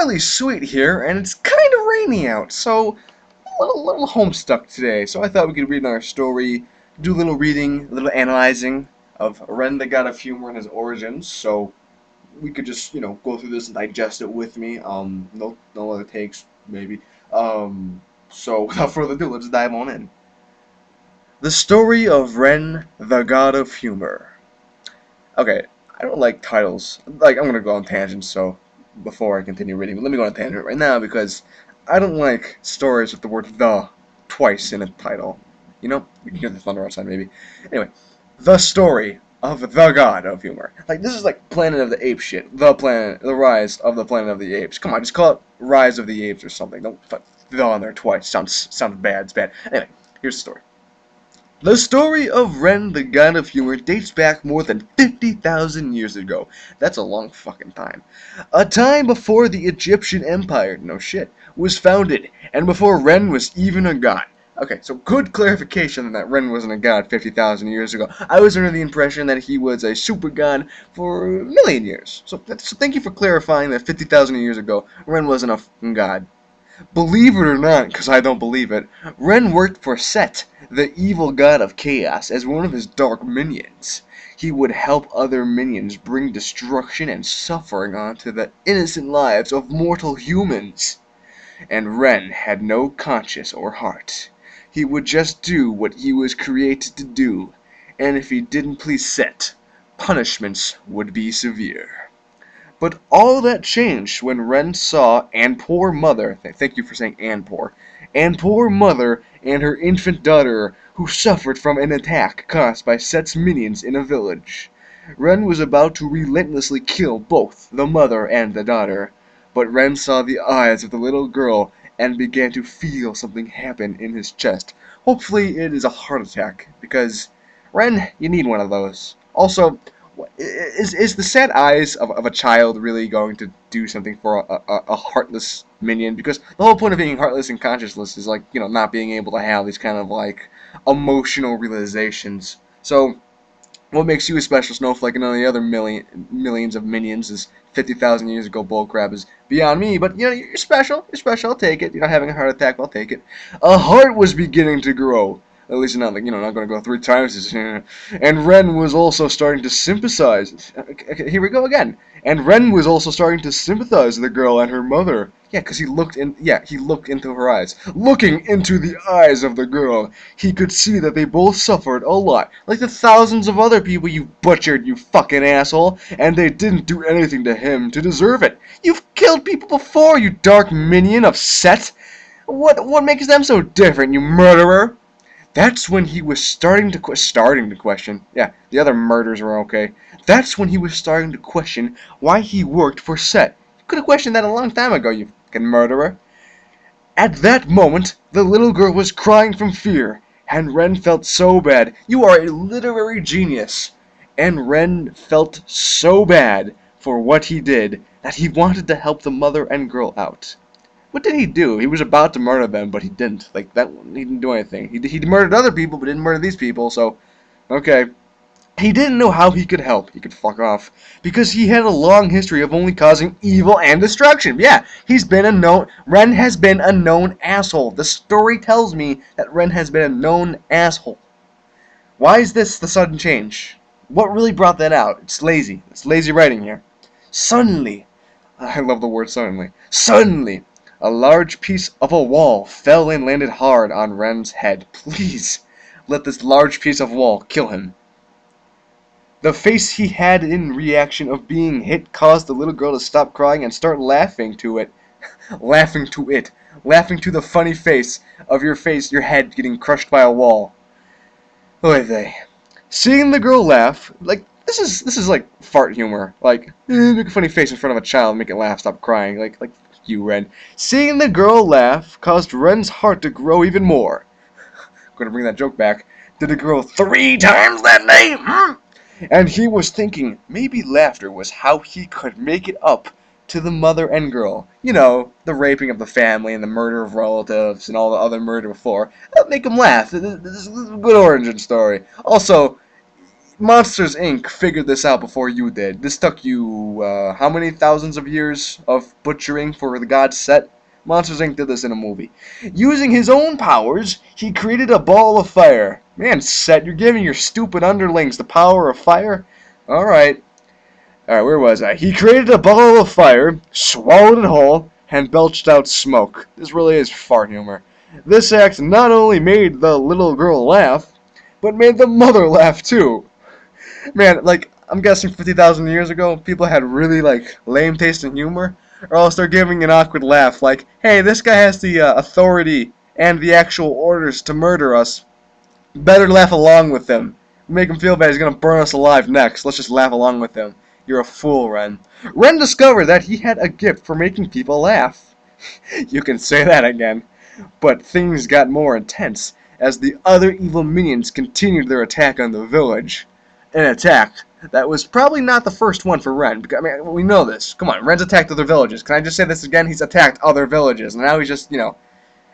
FarleySweet here, and it's kind of rainy out, so a little homestuck today. So I thought we could read another story, do a little reading, a little analyzing of Ren the God of Humor and his origins. So we could just, go through this and digest it with me. No other takes, maybe. So without further ado, let's dive on in. The story of Ren the God of Humor. Okay, I don't like titles. Like, I'm gonna go on tangents, so before I continue reading, but let me go on a tangent right now because I don't like stories with the word "the" twice in a title. You can hear the thunder outside, maybe. Anyway, the story of the God of Humor. Like, this is like Planet of the Apes shit. The Rise of the Planet of the Apes. Come on, just call it Rise of the Apes or something. Don't put "the" on there twice. Sounds bad. It's bad. Anyway, here's the story. The story of Ren the God of Humor dates back more than 50,000 years ago. That's a long fucking time. A time before the Egyptian Empire, no shit, was founded, and before Ren was even a god. Okay, so good clarification that Ren wasn't a god 50,000 years ago. I was under the impression that he was a super god for a million years. So thank you for clarifying that 50,000 years ago, Ren wasn't a fucking god. Believe it or not, because I don't believe it, Ren worked for Set, the evil god of chaos, as one of his dark minions. He would help other minions bring destruction and suffering onto the innocent lives of mortal humans. And Ren had no conscience or heart. He would just do what he was created to do, and if he didn't please Set, punishments would be severe. But all that changed when Ren saw and poor mother, thank you for saying and poor mother and her infant daughter who suffered from an attack caused by Set's minions in a village. Ren was about to relentlessly kill both the mother and the daughter, but Ren saw the eyes of the little girl and began to feel something happen in his chest. Hopefully it is a heart attack, because Ren, you need one of those. Also, is the sad eyes of a child really going to do something for a heartless minion? Because the whole point of being heartless and conscienceless is, like, not being able to have these kind of, like, emotional realizations. So, what makes you a special snowflake and all the other millions of minions is 50,000 years ago bullcrap is beyond me, but, you're special. You're special, I'll take it. You're not having a heart attack, I'll take it. A heart was beginning to grow. At least not like, not going to go 3 times. And Ren was also starting to sympathize. Okay, here we go again. And Ren was also starting to sympathize with the girl and her mother. Yeah, because he looked into her eyes. Looking into the eyes of the girl, he could see that they both suffered a lot. Like the thousands of other people you butchered, you fucking asshole. And they didn't do anything to him to deserve it. You've killed people before, you dark minion of Set. What makes them so different, you murderer? That's when he was starting to question. Yeah, the other murders were okay. That's when he was starting to question why he worked for Set. You could have questioned that a long time ago, you fucking murderer. At that moment, the little girl was crying from fear, and Ren felt so bad. You are a literary genius. And Ren felt so bad for what he did that he wanted to help the mother and girl out. What did he do? He was about to murder them, but he didn't. Like, that, he didn't do anything. He murdered other people, but didn't murder these people, so, okay. He didn't know how he could help. He could fuck off. Because he had a long history of only causing evil and destruction. Yeah, Ren has been a known asshole. The story tells me that Ren has been a known asshole. Why is this the sudden change? What really brought that out? It's lazy. It's lazy writing here. Suddenly, I love the word suddenly. Suddenly, a large piece of a wall fell and landed hard on Ren's head. Please, let this large piece of wall kill him. The face he had in reaction of being hit caused the little girl to stop crying and start laughing to it. Laughing to the funny face of your head getting crushed by a wall. Oy vey. Seeing the girl laugh, like, this is like fart humor. Like, make a funny face in front of a child, make it laugh, stop crying. Like you, Ren. Seeing the girl laugh caused Ren's heart to grow even more. I'm gonna bring that joke back. Did it grow 3 times that day? And he was thinking maybe laughter was how he could make it up to the mother and girl. The raping of the family and the murder of relatives and all the other murder before. That'll make him laugh. This is a good origin story. Also, Monsters Inc. figured this out before you did. This took you, how many thousands of years of butchering for the god's set? Monsters Inc. did this in a movie. Using his own powers, he created a ball of fire. Man, Set, you're giving your stupid underlings the power of fire? Alright. Alright, where was I? He created a ball of fire, swallowed it whole, and belched out smoke. This really is fart humor. This act not only made the little girl laugh, but made the mother laugh too. Man, like, I'm guessing 50,000 years ago, people had really, like, lame taste in humor, or else they're giving an awkward laugh, like, hey, this guy has the authority and the actual orders to murder us. Better laugh along with him. Make him feel bad, he's gonna burn us alive next. Let's just laugh along with him. You're a fool, Ren. Ren discovered that he had a gift for making people laugh. You can say that again. But things got more intense as the other evil minions continued their attack on the village. An attack that was probably not the first one for Ren. Because, I mean, we know this. Come on, Ren's attacked other villages. Can I just say this again? He's attacked other villages. And now he's just,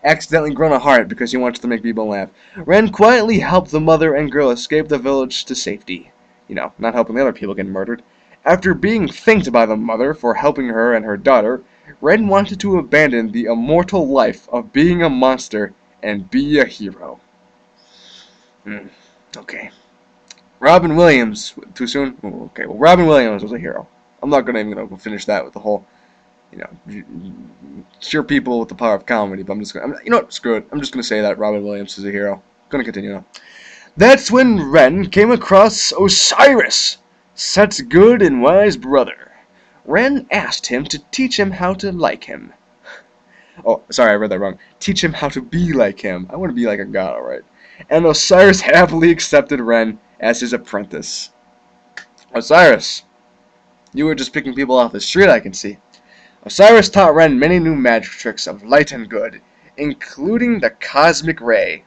accidentally grown a heart because he wants to make people laugh. Ren quietly helped the mother and girl escape the village to safety. Not helping the other people get murdered. After being thanked by the mother for helping her and her daughter, Ren wanted to abandon the immortal life of being a monster and be a hero. Okay. Robin Williams. Too soon? Ooh, okay, well, Robin Williams was a hero. I'm not even going to finish that with the whole, sure people with the power of comedy, but I'm just going to, screw it. I'm just going to say that Robin Williams is a hero. Going to continue now. That's when Ren came across Osiris, Set's good and wise brother. Ren asked him to teach him how to like him. Oh, sorry, I read that wrong. Teach him how to be like him. I want to be like a god, alright. And Osiris happily accepted Ren as his apprentice. Osiris, you were just picking people off the street, I can see. Osiris taught Ren many new magic tricks of light and good, including the cosmic ray.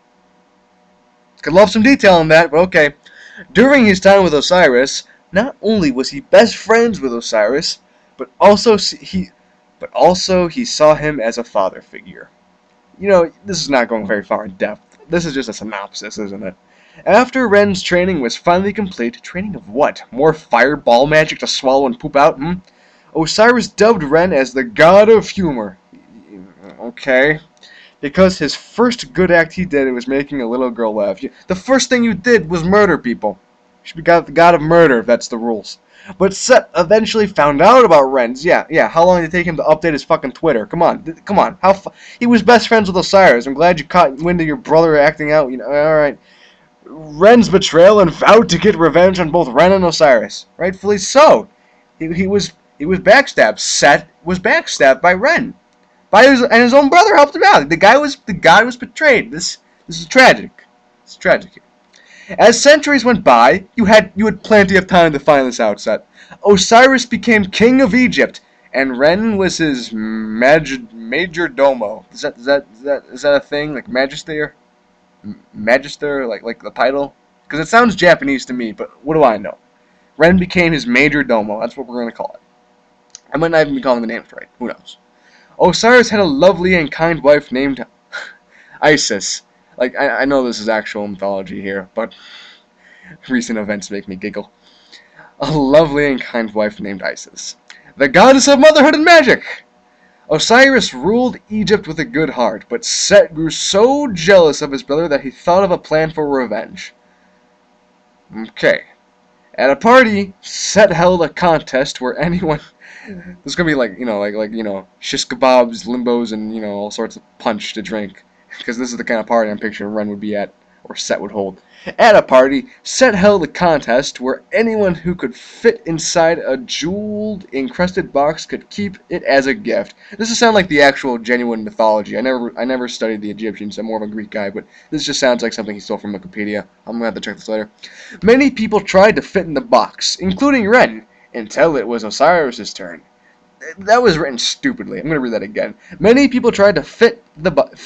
Could love some detail on that, but okay. During his time with Osiris, not only was he best friends with Osiris, but also he saw him as a father figure. This is not going very far in depth. This is just a synopsis, isn't it? After Ren's training was finally complete, training of what? More fireball magic to swallow and poop out? Osiris dubbed Ren as the god of humor. Okay. Because his first good act he did was making a little girl laugh. The first thing you did was murder people. You should be the god of murder if that's the rules. But Set eventually found out about Ren's. Yeah. How long did it take him to update his fucking Twitter? Come on. He was best friends with Osiris. I'm glad you caught wind of your brother acting out. Alright. Ren's betrayal and vowed to get revenge on both Ren and Osiris. Rightfully so. He was backstabbed. Set was backstabbed by Ren. And his own brother helped him out. The guy was betrayed. This is tragic. It's tragic. As centuries went by, you had plenty of time to find this out, Set. Osiris became king of Egypt, and Ren was his major domo. Is that a thing, like magister? Magister, like the title? Because it sounds Japanese to me, but what do I know? Ren became his major domo. That's what we're going to call it. I might not even be calling the names right. Who knows? Osiris had a lovely and kind wife named Isis. Like, I know this is actual mythology here, but recent events make me giggle. A lovely and kind wife named Isis, the goddess of motherhood and magic. Osiris ruled Egypt with a good heart, but Set grew so jealous of his brother that he thought of a plan for revenge. Okay. At a party, Set held a contest where anyone... There's gonna be like shish kebabs, limbos, and all sorts of punch to drink, because this is the kind of party I'm picturing Ren would be at, or Set would hold. At a party, Set held a contest where anyone who could fit inside a jeweled, encrusted box could keep it as a gift. This does sound like the actual genuine mythology. I never studied the Egyptians. I'm more of a Greek guy, but this just sounds like something he stole from Wikipedia. I'm gonna have to check this later. Many people tried to fit in the box, including Ren, until it was Osiris' turn. That was written stupidly. I'm going to read that again. Many people tried to fit the box,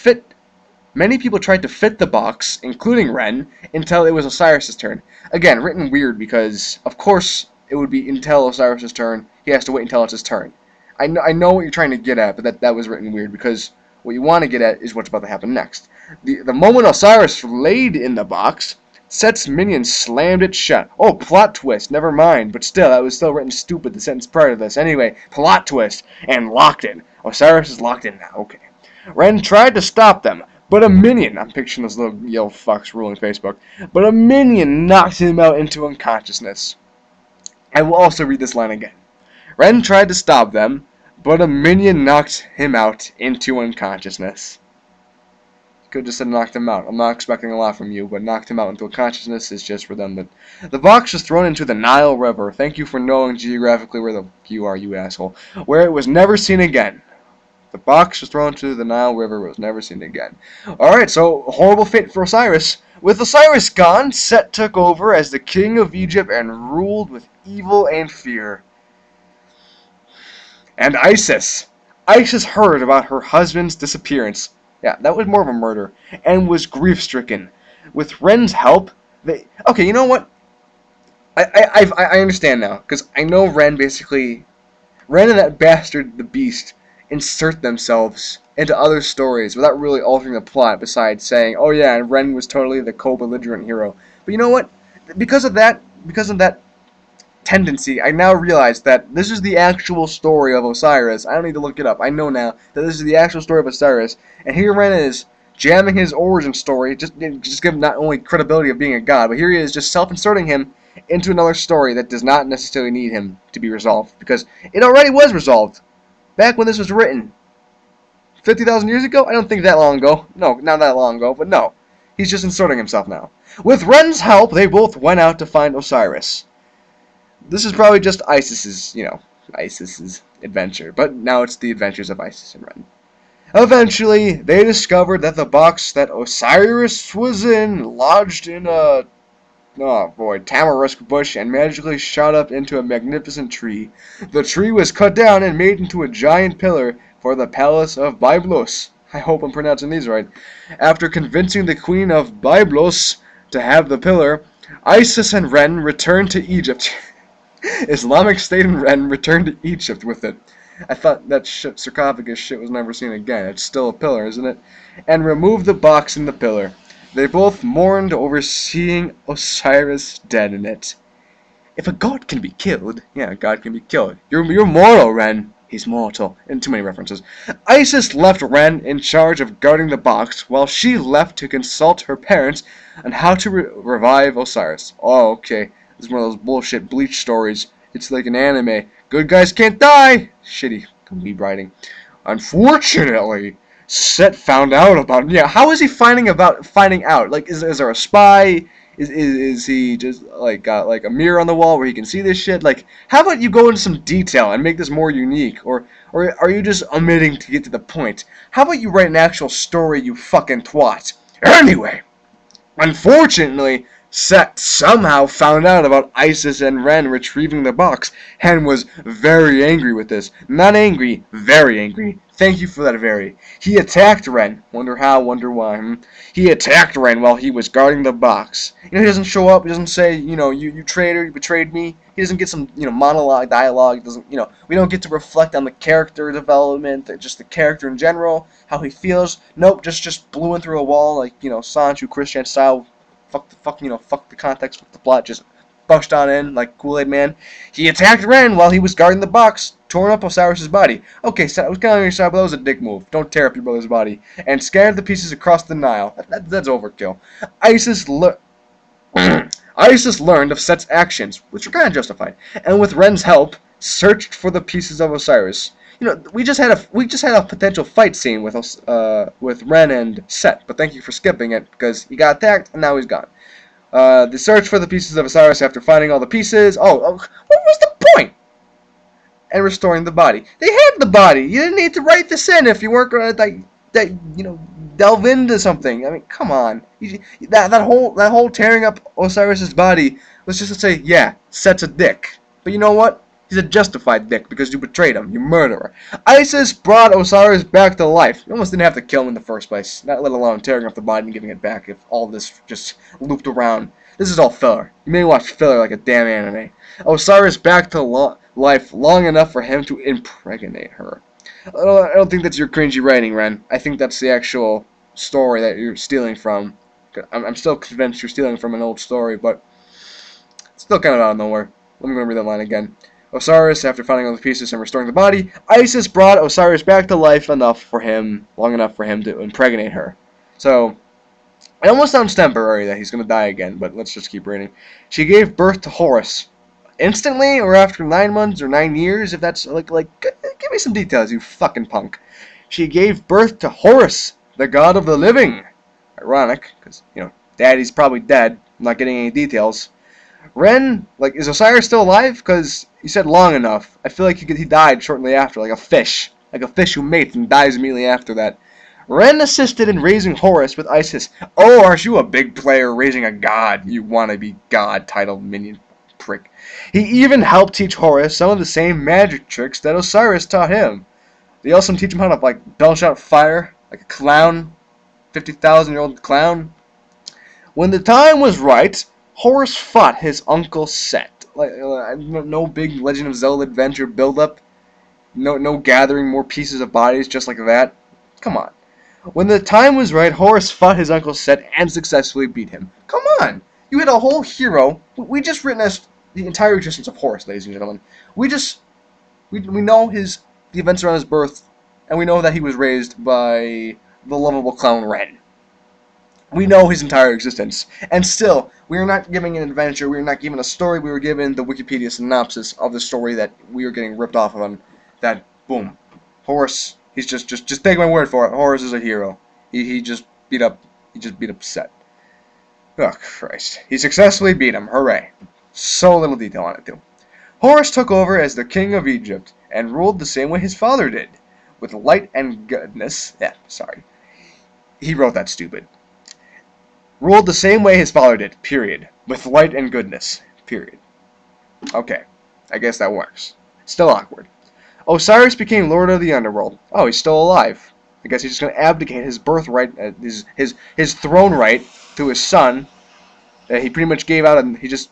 including Ren, until it was Osiris' turn. Again, written weird because, of course, it would be until Osiris' turn. He has to wait until it's his turn. I know what you're trying to get at, but that was written weird because what you want to get at is what's about to happen next. The moment Osiris laid in the box, Set's minion slammed it shut. Oh, plot twist. Never mind. But still, that was still written stupid, the sentence prior to this. Anyway, plot twist. And locked in. Osiris is locked in now. Okay. Ren tried to stop them, but a minion, I'm picturing those little yellow fucks ruling Facebook, but a minion knocked him out into unconsciousness. I will also read this line again. Ren tried to stop them, but a minion knocked him out into unconsciousness. Could have just said knocked him out. I'm not expecting a lot from you, but knocked him out into unconsciousness is just redundant. The box was thrown into the Nile River. Thank you for knowing geographically where the you are, you asshole. Where it was never seen again. The box was thrown into the Nile River, was never seen again. Alright, so horrible fate for Osiris. With Osiris gone, Set took over as the king of Egypt and ruled with evil and fear. And Isis. Isis heard about her husband's disappearance. Yeah, that was more of a murder. And was grief-stricken. With Ren's help, they... Okay, you know what? I understand now. Because I know Ren basically... Ren and that bastard, the Beast, insert themselves into other stories without really altering the plot besides saying, oh yeah, and Ren was totally the co-belligerent hero. But you know what? Because of that tendency, I now realize that this is the actual story of Osiris. I don't need to look it up. I know now that this is the actual story of Osiris. And here Ren is jamming his origin story, just give him not only credibility of being a god, but here he is just self-inserting him into another story that does not necessarily need him to be resolved. Because it already was resolved. Back when this was written, 50,000 years ago? I don't think that long ago. No, not that long ago, but no. He's just inserting himself now. With Ren's help, they both went out to find Osiris. This is probably just Isis's adventure, but now it's the adventures of Isis and Ren. Eventually, they discovered that the box that Osiris was in lodged in a tamarisk bush and magically shot up into a magnificent tree. The tree was cut down and made into a giant pillar for the palace of Byblos. I hope I'm pronouncing these right. After convincing the queen of Byblos to have the pillar, Isis and Ren returned to Egypt. Islamic State and Ren returned to Egypt with it. I thought that sarcophagus shit was never seen again. It's still a pillar, isn't it? And removed the box in the pillar. They both mourned over seeing Osiris dead in it. If a god can be killed, yeah, a god can be killed. You're mortal, Ren. He's mortal. And too many references. Isis left Ren in charge of guarding the box, while she left to consult her parents on how to revive Osiris. Oh, okay. This is one of those bullshit Bleach stories. It's like an anime. Good guys can't die! Shitty weeb writing. Unfortunately, Set found out about it. Yeah, how is he finding out? Like, is there a spy? Is he just like got like a mirror on the wall where he can see this shit? Like, how about you go into some detail and make this more unique? Or are you just omitting to get to the point? How about you write an actual story, you fucking twat? Anyway, unfortunately, Set somehow found out about Isis and Ren retrieving the box and was very angry with this. Not angry, very angry. Thank you for that very. He attacked Ren. Wonder how, wonder why. He attacked Ren while he was guarding the box. You know, he doesn't show up, he doesn't say, you know, you traitor, you betrayed me. He doesn't get some, you know, monologue, dialogue. He doesn't, you know, we don't get to reflect on the character development, just the character in general, how he feels. Nope, just blew in through a wall like, you know, Sancho Christian style. Fuck the context, fuck the plot, just pushed on in like Kool-Aid Man. He attacked Ren while he was guarding the box, torn up Osiris' body. Okay, so I was kind of on your side, but that was a dick move. Don't tear up your brother's body. And scattered the pieces across the Nile. That's overkill. Isis learned of Set's actions, which were kind of justified, and with Ren's help, searched for the pieces of Osiris. You know, we just had a potential fight scene with Ren and Set, but thank you for skipping it because he got attacked and now he's gone. The search for the pieces of Osiris after finding all the pieces. Oh, what was the point? And restoring the body. They had the body. You didn't need to write this in if you weren't gonna delve into something. I mean, come on. That whole tearing up Osiris's body was just to say, yeah, Set's a dick. But you know what? He's a justified dick because you betrayed him, you murderer. Isis brought Osiris back to life. You almost didn't have to kill him in the first place, not let alone tearing up the body and giving it back if all this just looped around. This is all filler. You may watch filler like a damn anime. Osiris back to life long enough for him to impregnate her. I don't think that's your cringy writing, Ren. I think that's the actual story that you're stealing from. I'm still convinced you're stealing from an old story, but it's still kind of out of nowhere. Let me read that line again. Osiris, after finding all the pieces and restoring the body, Isis brought Osiris back to life long enough for him to impregnate her. So, it almost sounds temporary that he's going to die again, but let's just keep reading. She gave birth to Horus. Instantly, or after 9 months, or 9 years, if that's, give me some details, you fucking punk. She gave birth to Horus, the god of the living. Ironic, because, Daddy's probably dead. I'm not getting any details. Ren, is Osiris still alive? Because he said long enough. I feel like he died shortly after, like a fish. Like a fish who mates and dies immediately after that. Ren assisted in raising Horus with Isis. Oh, aren't you a big player raising a god? You wannabe god title minion prick. He even helped teach Horus some of the same magic tricks that Osiris taught him. They also teach him how to, belch out fire, like a clown, 50,000-year-old clown. When the time was right, Horus fought his uncle Set. No big Legend of Zelda adventure build-up. No gathering more pieces of bodies just like that. Come on. When the time was right, Horus fought his uncle Set and successfully beat him. Come on! You had a whole hero. We just witnessed the entire existence of Horus, ladies and gentlemen. We know the events around his birth, and we know that he was raised by the lovable clown Ren. We know his entire existence, and still, we are not giving an adventure, we are not given a story, we were given the Wikipedia synopsis of the story that we are getting ripped off on. That, boom, Horus, he's just take my word for it, Horus is a hero. He just beat up Set. Oh, Christ. He successfully beat him, hooray. So little detail on it, too. Horus took over as the king of Egypt, and ruled the same way his father did, with light and goodness. He wrote that stupid. Ruled the same way his father did, period. With light and goodness, period. Okay, I guess that works. Still awkward. Osiris became lord of the underworld. Oh, he's still alive. I guess he's just going to abdicate his birthright, his throne right to his son. He pretty much gave out, and he just,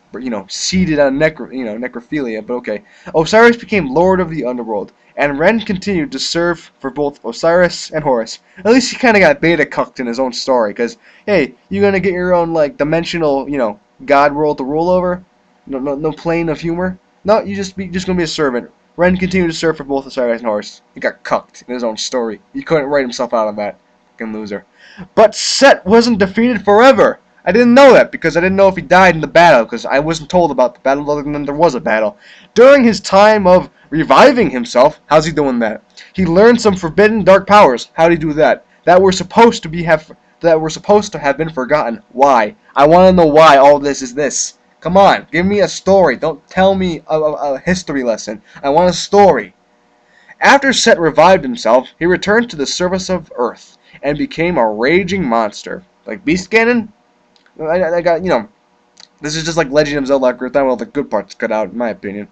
seeded on necrophilia, but okay. Osiris became lord of the underworld, and Ren continued to serve for both Osiris and Horus. At least he kind of got beta-cucked in his own story, because, hey, you're going to get your own, dimensional, god world to rule over? No plane of humor? No, you're just going to be a servant. Ren continued to serve for both Osiris and Horus. He got cucked in his own story. He couldn't write himself out of that. Fucking loser. But Set wasn't defeated forever! I didn't know that, because I didn't know if he died in the battle, because I wasn't told about the battle other than there was a battle. During his time of reviving himself, how's he doing that? He learned some forbidden dark powers. How'd he do that? That were supposed to have been forgotten. Why? I want to know why all this is this. Come on, give me a story. Don't tell me a history lesson. I want a story. After Set revived himself, he returned to the surface of Earth, and became a raging monster. Like Beast Ganon? I got, this is just like Legend of Zelda with all the good parts cut out, in my opinion.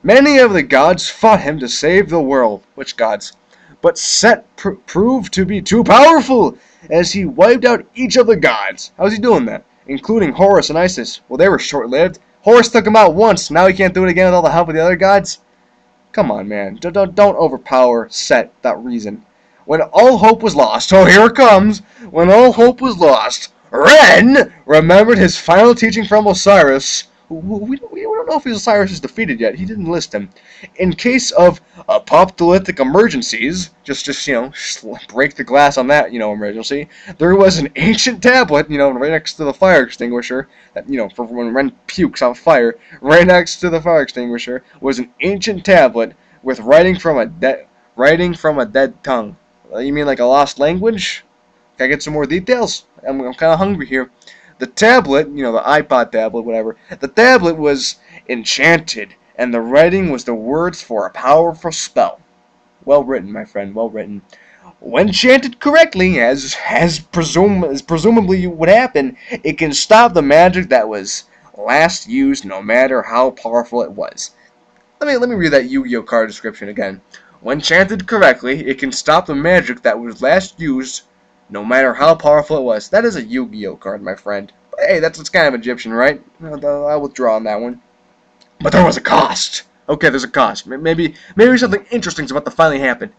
Many of the gods fought him to save the world. Which gods? But Set proved to be too powerful, as he wiped out each of the gods. How's he doing that? Including Horus and Isis. Well, they were short-lived. Horus took him out once, now he can't do it again with all the help of the other gods? Come on, man. Don't overpower Set without reason. When all hope was lost, oh, here it comes. When all hope was lost, Ren remembered his final teaching from Osiris. We don't know if Osiris is defeated yet. He didn't list him. In case of apocalyptic emergencies, just break the glass on that, emergency. There was an ancient tablet, right next to the fire extinguisher. That, for when Ren pukes on fire, right next to the fire extinguisher was an ancient tablet with writing from a dead tongue. You mean like a lost language? Can I get some more details? I'm kind of hungry here. The tablet, the iPod tablet, whatever, the tablet was enchanted, and the writing was the words for a powerful spell. Well written, my friend, well written. When chanted correctly, as presumably would happen, it can stop the magic that was last used, no matter how powerful it was. Let me read that Yu-Gi-Oh card description again. When chanted correctly, it can stop the magic that was last used, no matter how powerful it was. That is a Yu-Gi-Oh card, my friend. But hey, that's kind of Egyptian, right? I'll withdraw on that one. But there was a cost. Okay, there's a cost. Maybe something interesting is about to finally happen.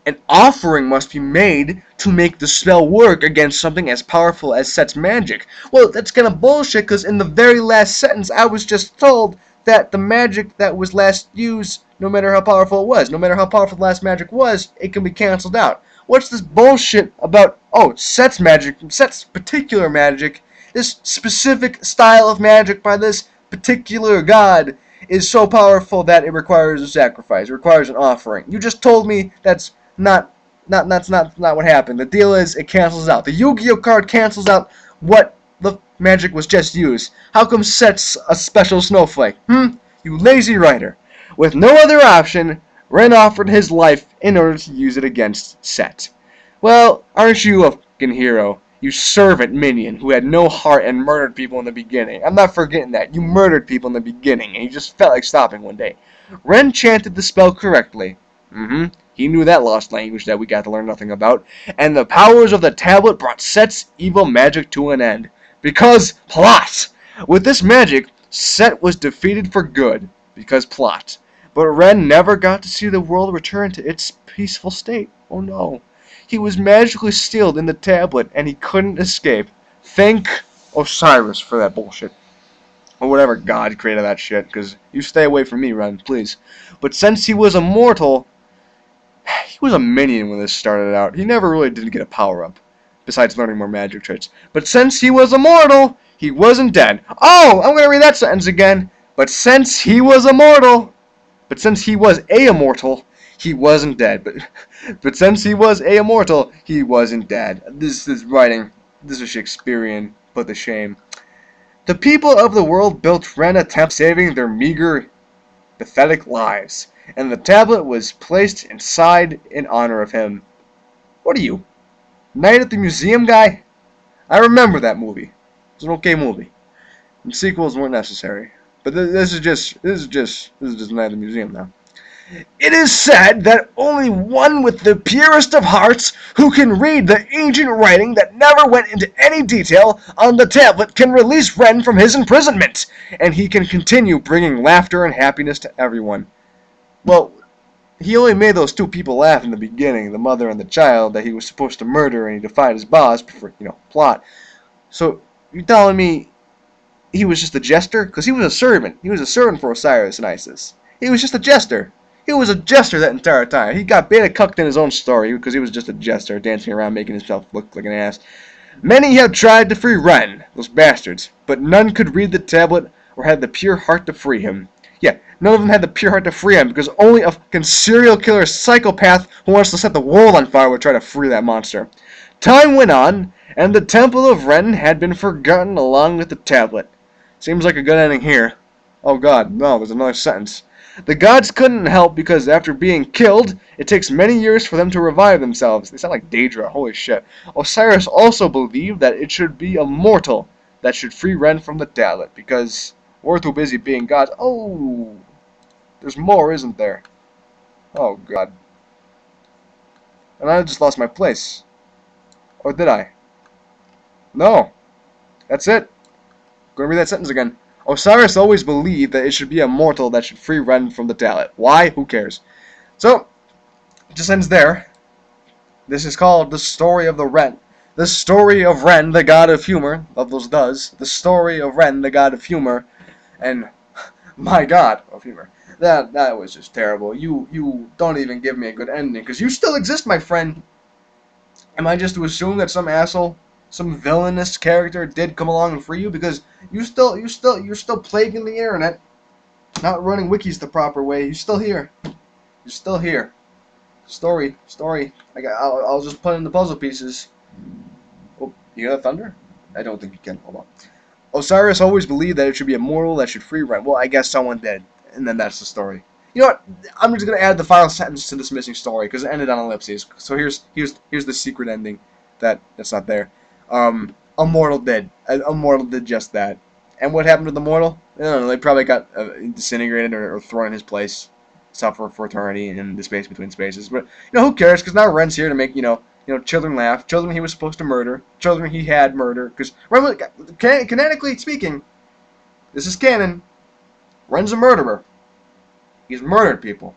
An offering must be made to make the spell work against something as powerful as Set's magic. Well, that's kind of bullshit, because in the very last sentence, I was just told that the magic that was last used, no matter how powerful it was, no matter how powerful the last magic was, it can be cancelled out. What's this bullshit about, oh, Set's magic, Set's particular magic, this specific style of magic by this particular god is so powerful that it requires a sacrifice, it requires an offering. You just told me that's that's not what happened. The deal is it cancels out. The Yu-Gi-Oh card cancels out what the magic was just used. How come Set's a special snowflake? You lazy writer. With no other option, Ren offered his life in order to use it against Set. Well, aren't you a fucking hero? You servant minion who had no heart and murdered people in the beginning. I'm not forgetting that. You murdered people in the beginning, and you just felt like stopping one day. Ren chanted the spell correctly. He knew that lost language that we got to learn nothing about. And the powers of the tablet brought Set's evil magic to an end. Because plot! With this magic, Set was defeated for good. Because plot. But Ren never got to see the world return to its peaceful state. Oh no. He was magically sealed in the tablet, and he couldn't escape. Thank Osiris for that bullshit. Or whatever god created that shit, because you stay away from me, Ren, please. But since he was immortal, he was a minion when this started out. He never really did get a power-up, besides learning more magic tricks. But since he was immortal, he wasn't dead. Oh, I'm going to read that sentence again. But since he was immortal, but since he was a immortal, he wasn't dead. But since he was a immortal, he wasn't dead. This is writing. This is Shakespearean. Put to shame. The people of the world built Ren a temple saving their meager, pathetic lives, and the tablet was placed inside in honor of him. What are you, Night at the Museum guy? I remember that movie. It was an okay movie. And sequels weren't necessary. But this is just Night at the Museum now. It is said that only one with the purest of hearts, who can read the ancient writing that never went into any detail on the tablet, can release Ren from his imprisonment, and he can continue bringing laughter and happiness to everyone. Well, he only made those two people laugh in the beginning, the mother and the child that he was supposed to murder, and he defied his boss for, plot. So, you're telling me he was just a jester? Because he was a servant. He was a servant for Osiris and Isis. He was just a jester. He was a jester that entire time. He got beta cucked in his own story because he was just a jester, dancing around making himself look like an ass. Many have tried to free Ren, those bastards, but none could read the tablet or had the pure heart to free him. Yeah, none of them had the pure heart to free him because only a fucking serial killer psychopath who wants to set the world on fire would try to free that monster. Time went on, and the Temple of Ren had been forgotten along with the tablet. Seems like a good ending here. Oh god, no, there's another sentence. The gods couldn't help because after being killed, it takes many years for them to revive themselves. They sound like Daedra, holy shit. Osiris also believed that it should be a mortal that should free Ren from the tablet because we're too busy being gods. Oh, there's more, isn't there? Oh god. And I just lost my place. Or did I? No. That's it. Gonna read that sentence again. Osiris always believed that it should be a mortal that should free Ren from the tablet. Why? Who cares? So, it just ends there. This is called the story of the Ren. The story of Ren, the god of humor. Of those does. The story of Ren, the god of humor. And my god of humor. That was just terrible. You don't even give me a good ending. Because you still exist, my friend. Am I just to assume that some asshole, some villainous character did come along and free you? Because you're still plaguing the internet, not running wikis the proper way. You're still here. You're still here. Story. I'll just put in the puzzle pieces. Oh, you hear that thunder? I don't think you can. Hold on. Osiris always believed that it should be a mortal that should free Ren. Well, I guess someone did, and then that's the story. You know what? I'm just gonna add the final sentence to this missing story because it ended on ellipses. So here's the secret ending that's not there. A mortal did. A mortal did just that. And what happened to the mortal? I don't know. They probably got disintegrated or thrown in his place, suffer for eternity in the space between spaces. But who cares? Because now Ren's here to make children laugh. Children he was supposed to murder. Children he had murder. Because canonically speaking, this is canon. Ren's a murderer. He's murdered people.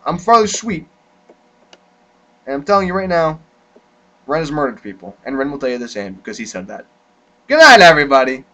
I'm FarleySweet. And I'm telling you right now, Ren has murdered people, and Ren will tell you the same because he said that. Good night, everybody.